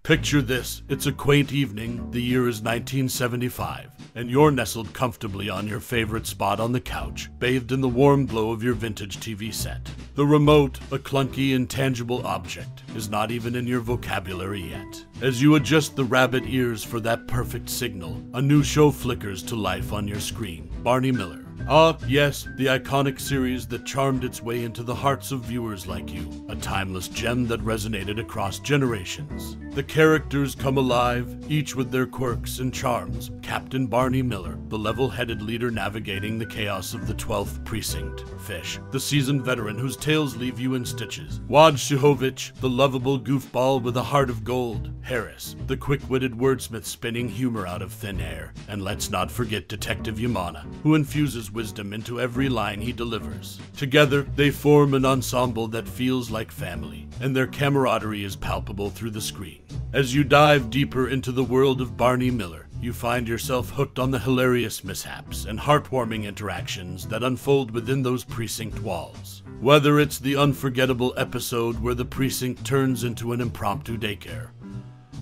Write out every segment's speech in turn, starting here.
Picture this, it's a quaint evening, the year is 1975, and you're nestled comfortably on your favorite spot on the couch, bathed in the warm glow of your vintage TV set. The remote, a clunky, intangible object, is not even in your vocabulary yet. As you adjust the rabbit ears for that perfect signal, a new show flickers to life on your screen. Barney Miller. Ah, yes, the iconic series that charmed its way into the hearts of viewers like you. A timeless gem that resonated across generations. The characters come alive, each with their quirks and charms. Captain Barney Miller, the level-headed leader navigating the chaos of the 12th Precinct. Fish, the seasoned veteran whose tales leave you in stitches. Wojciehowicz, the lovable goofball with a heart of gold. Harris, the quick-witted wordsmith spinning humor out of thin air. And let's not forget Detective Yemana, who infuses wisdom into every line he delivers. Together, they form an ensemble that feels like family, and their camaraderie is palpable through the screen. As you dive deeper into the world of Barney Miller, you find yourself hooked on the hilarious mishaps and heartwarming interactions that unfold within those precinct walls. Whether it's the unforgettable episode where the precinct turns into an impromptu daycare,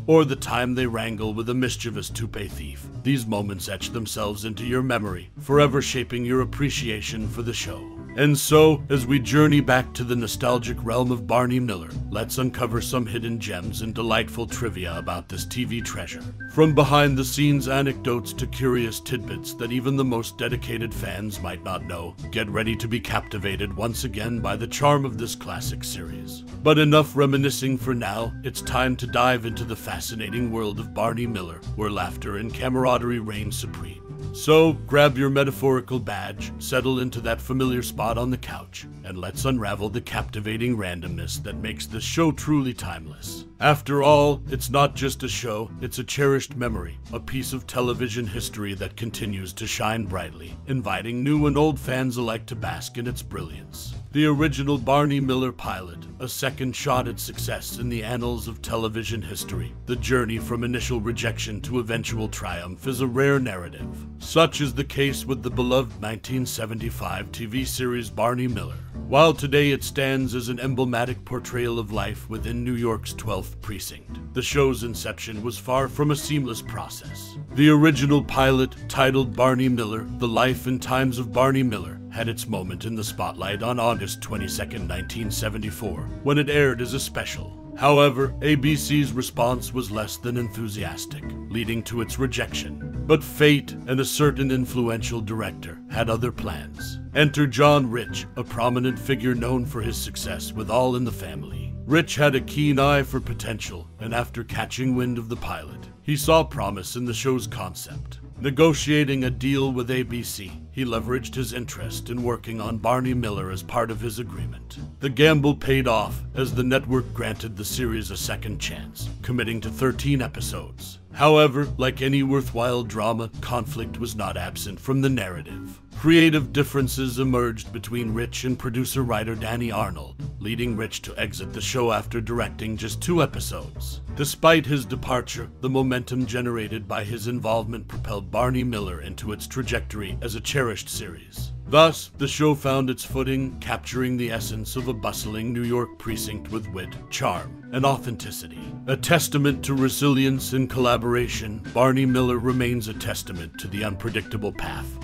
or the time they wrangle with a mischievous toupee thief, these moments etch themselves into your memory, forever shaping your appreciation for the show. And so, as we journey back to the nostalgic realm of Barney Miller, let's uncover some hidden gems and delightful trivia about this TV treasure. From behind-the-scenes anecdotes to curious tidbits that even the most dedicated fans might not know, get ready to be captivated once again by the charm of this classic series. But enough reminiscing for now, it's time to dive into the fascinating world of Barney Miller, where laughter and camaraderie reign supreme. So, grab your metaphorical badge, settle into that familiar spot on the couch, and let's unravel the captivating randomness that makes this show truly timeless. After all, it's not just a show, it's a cherished memory, a piece of television history that continues to shine brightly, inviting new and old fans alike to bask in its brilliance. The original Barney Miller pilot, a second shot at success in the annals of television history. The journey from initial rejection to eventual triumph is a rare narrative. Such is the case with the beloved 1975 TV series Barney Miller. While today it stands as an emblematic portrayal of life within New York's 12th Precinct, the show's inception was far from a seamless process. The original pilot, titled Barney Miller, The Life and Times of Barney Miller, had its moment in the spotlight on August 22, 1974, when it aired as a special. However, ABC's response was less than enthusiastic, leading to its rejection. But fate and a certain influential director had other plans. Enter John Rich, a prominent figure known for his success with All in the Family. Rich had a keen eye for potential, and after catching wind of the pilot, he saw promise in the show's concept. Negotiating a deal with ABC, he leveraged his interest in working on Barney Miller as part of his agreement. The gamble paid off as the network granted the series a second chance, committing to 13 episodes. However, like any worthwhile drama, conflict was not absent from the narrative. Creative differences emerged between Rich and producer-writer Danny Arnold, leading Rich to exit the show after directing just 2 episodes. Despite his departure, the momentum generated by his involvement propelled Barney Miller into its trajectory as a cherished series. Thus, the show found its footing, capturing the essence of a bustling New York precinct with wit, charm, and authenticity. A testament to resilience and collaboration, Barney Miller remains a testament to the unpredictable path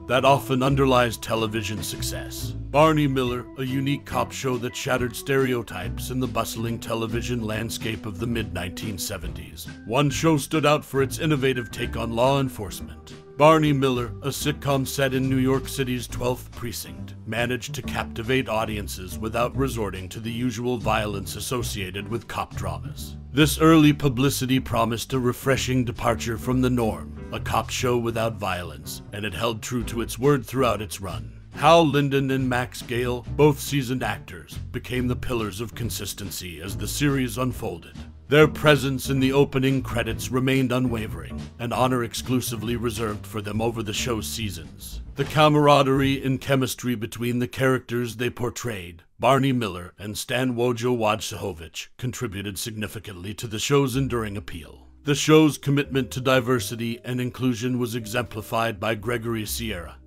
that often underlies television success. Barney Miller, a unique cop show that shattered stereotypes in the bustling television landscape of the mid-1970s. One show stood out for its innovative take on law enforcement. Barney Miller, a sitcom set in New York City's 12th Precinct, managed to captivate audiences without resorting to the usual violence associated with cop dramas. This early publicity promised a refreshing departure from the norm, a cop show without violence, and it held true to its word throughout its run. Linden and Gail, both seasoned actors, became the pillars of consistency as the series unfolded. Their presence in the opening credits remained unwavering, an honor exclusively reserved for them over the show's seasons. The camaraderie and chemistry between the characters they portrayed, Barney Miller and Wojciehowicz, contributed significantly to the show's enduring appeal. The show's commitment to diversity and inclusion was exemplified by Gregory,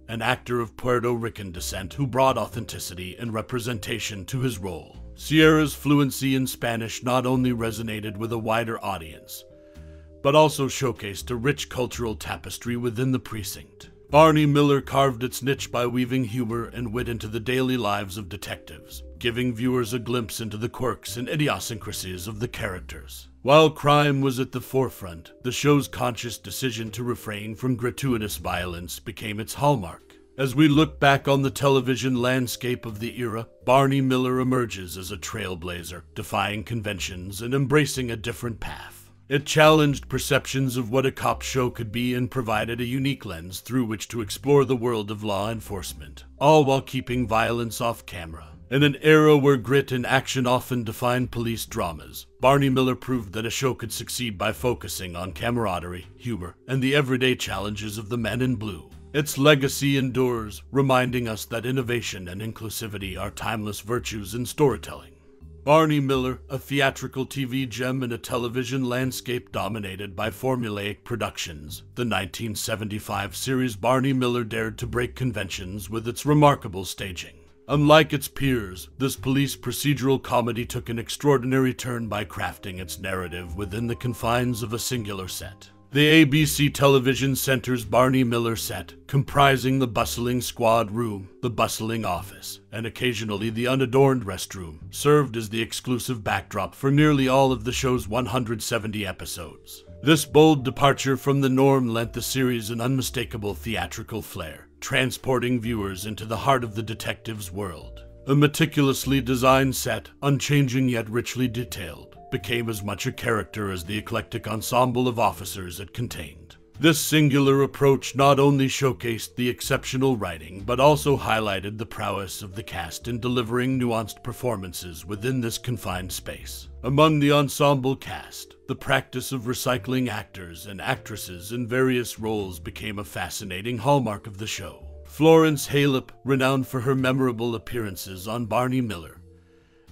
an actor of Puerto Rican descent who brought authenticity and representation to his role. Sierra's fluency in Spanish not only resonated with a wider audience, but also showcased a rich cultural tapestry within the precinct. Barney Miller carved its niche by weaving humor and wit into the daily lives of detectives, giving viewers a glimpse into the quirks and idiosyncrasies of the characters. While crime was at the forefront, the show's conscious decision to refrain from gratuitous violence became its hallmark. As we look back on the television landscape of the era, Barney Miller emerges as a trailblazer, defying conventions and embracing a different path. It challenged perceptions of what a cop show could be and provided a unique lens through which to explore the world of law enforcement, all while keeping violence off camera. In an era where grit and action often defined police dramas, Barney Miller proved that a show could succeed by focusing on camaraderie, humor, and the everyday challenges of the men in blue. Its legacy endures, reminding us that innovation and inclusivity are timeless virtues in storytelling. Barney Miller, a theatrical TV gem in a television landscape dominated by formulaic productions, the 1975 series Barney Miller dared to break conventions with its remarkable staging. Unlike its peers, this police procedural comedy took an extraordinary turn by crafting its narrative within the confines of a singular set. The ABC television center's Barney Miller set, comprising the bustling squad room, the bustling office, and occasionally the unadorned restroom, served as the exclusive backdrop for nearly all of the show's 170 episodes. This bold departure from the norm lent the series an unmistakable theatrical flair, transporting viewers into the heart of the detective's world. A meticulously designed set, unchanging yet richly detailed, became as much a character as the eclectic ensemble of officers it contained. This singular approach not only showcased the exceptional writing, but also highlighted the prowess of the cast in delivering nuanced performances within this confined space. Among the ensemble cast, the practice of recycling actors and actresses in various roles became a fascinating hallmark of the show. Florence Halep, renowned for her memorable appearances on Barney Miller,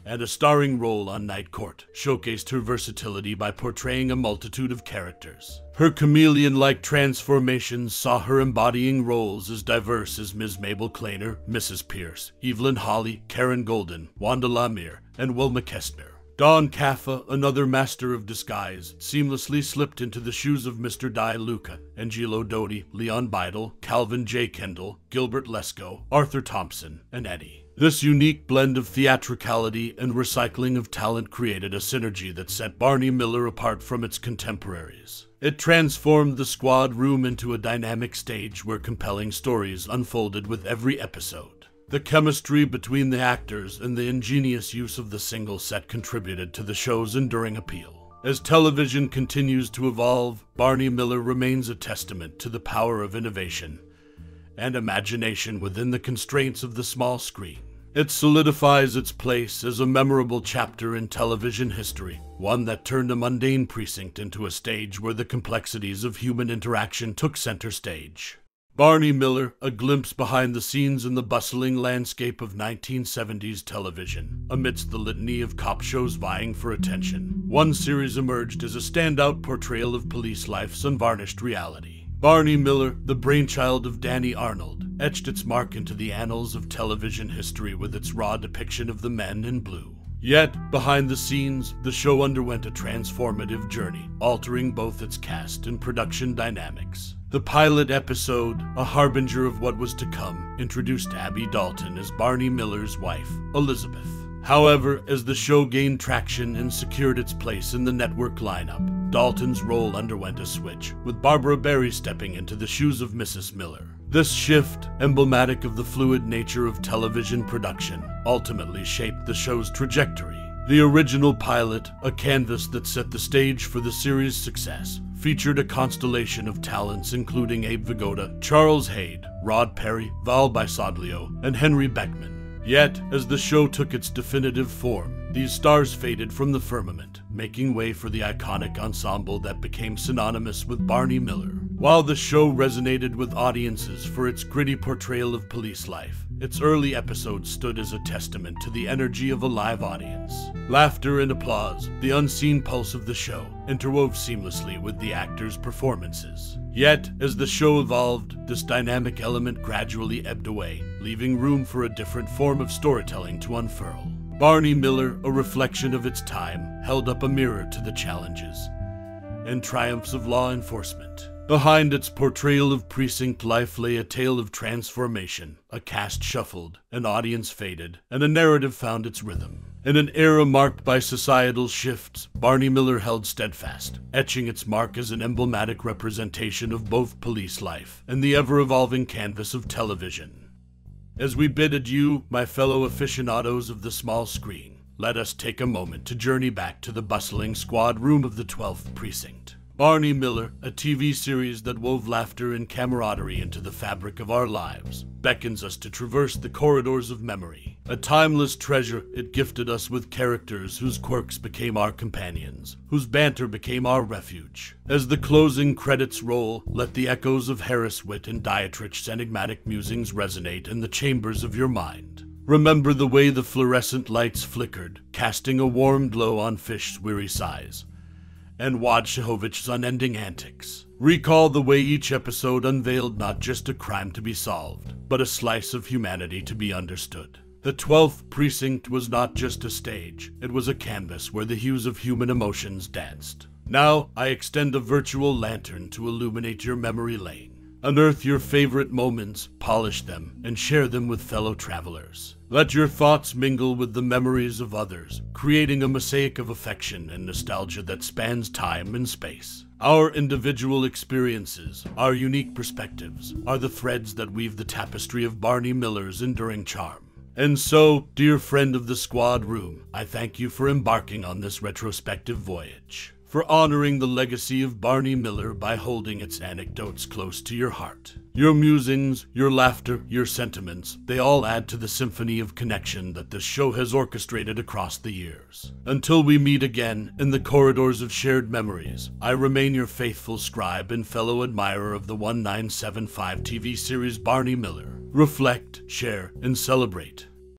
and a starring role on Night Court, showcased her versatility by portraying a multitude of characters. Her chameleon-like transformations saw her embodying roles as diverse as Ms. Mabel Kleiner, Mrs. Pierce, Evelyn Hawley, Karen Golden, Wanda Lamere, and Wilma Kestner. Don Calfa, another master of disguise, seamlessly slipped into the shoes of Mr. Di Luca, Angelo Doty, Leon Beidel, Calvin J. Kendall, Gilbert Lesko, Arthur Thompson, and Eddie. This unique blend of theatricality and recycling of talent created a synergy that set Barney Miller apart from its contemporaries. It transformed the squad room into a dynamic stage where compelling stories unfolded with every episode. The chemistry between the actors and the ingenious use of the single set contributed to the show's enduring appeal. As television continues to evolve, Barney Miller remains a testament to the power of innovation and imagination within the constraints of the small screen. It solidifies its place as a memorable chapter in television history, one that turned a mundane precinct into a stage where the complexities of human interaction took center stage. Barney Miller, a glimpse behind the scenes in the bustling landscape of 1970s television. Amidst the litany of cop shows vying for attention, one series emerged as a standout portrayal of police life's unvarnished reality. Barney Miller, the brainchild of Danny Arnold, etched its mark into the annals of television history with its raw depiction of the men in blue. Yet, behind the scenes, the show underwent a transformative journey, altering both its cast and production dynamics. The pilot episode, a harbinger of what was to come, introduced Abby Dalton as Barney Miller's wife, Elizabeth. However, as the show gained traction and secured its place in the network lineup, Dalton's role underwent a switch, with Barbara Barrie stepping into the shoes of Mrs. Miller. This shift, emblematic of the fluid nature of television production, ultimately shaped the show's trajectory. The original pilot, a canvas that set the stage for the series' success, featured a constellation of talents including Abe Vigoda, Charles Hayde, Rod Perry, Val Bisoglio, and Henry Beckman. Yet, as the show took its definitive form, these stars faded from the firmament, making way for the iconic ensemble that became synonymous with Barney Miller. While the show resonated with audiences for its gritty portrayal of police life, its early episodes stood as a testament to the energy of a live audience. Laughter and applause, the unseen pulse of the show, interwove seamlessly with the actors' performances. Yet, as the show evolved, this dynamic element gradually ebbed away, leaving room for a different form of storytelling to unfurl. Barney Miller, a reflection of its time, held up a mirror to the challenges and triumphs of law enforcement. Behind its portrayal of precinct life lay a tale of transformation. A cast shuffled, an audience faded, and a narrative found its rhythm. In an era marked by societal shifts, Barney Miller held steadfast, etching its mark as an emblematic representation of both police life and the ever-evolving canvas of television. As we bid adieu, my fellow aficionados of the small screen, let us take a moment to journey back to the bustling squad room of the 12th Precinct. Barney Miller, a TV series that wove laughter and camaraderie into the fabric of our lives, beckons us to traverse the corridors of memory. A timeless treasure, it gifted us with characters whose quirks became our companions, whose banter became our refuge. As the closing credits roll, let the echoes of Harris wit and Dietrich's enigmatic musings resonate in the chambers of your mind. Remember the way the fluorescent lights flickered, casting a warm glow on Fish's weary sighs, and Wojciehowicz's unending antics. Recall the way each episode unveiled not just a crime to be solved, but a slice of humanity to be understood. The 12th Precinct was not just a stage, it was a canvas where the hues of human emotions danced. Now, I extend a virtual lantern to illuminate your memory lane. Unearth your favorite moments, polish them, and share them with fellow travelers. Let your thoughts mingle with the memories of others, creating a mosaic of affection and nostalgia that spans time and space. Our individual experiences, our unique perspectives, are the threads that weave the tapestry of Barney Miller's enduring charm. And so, dear friend of the squad room, I thank you for embarking on this retrospective voyage, for honoring the legacy of Barney Miller by holding its anecdotes close to your heart. Your musings, your laughter, your sentiments, they all add to the symphony of connection that this show has orchestrated across the years. Until we meet again in the corridors of shared memories, I remain your faithful scribe and fellow admirer of the 1975 TV series Barney Miller. Reflect, share, and celebrate.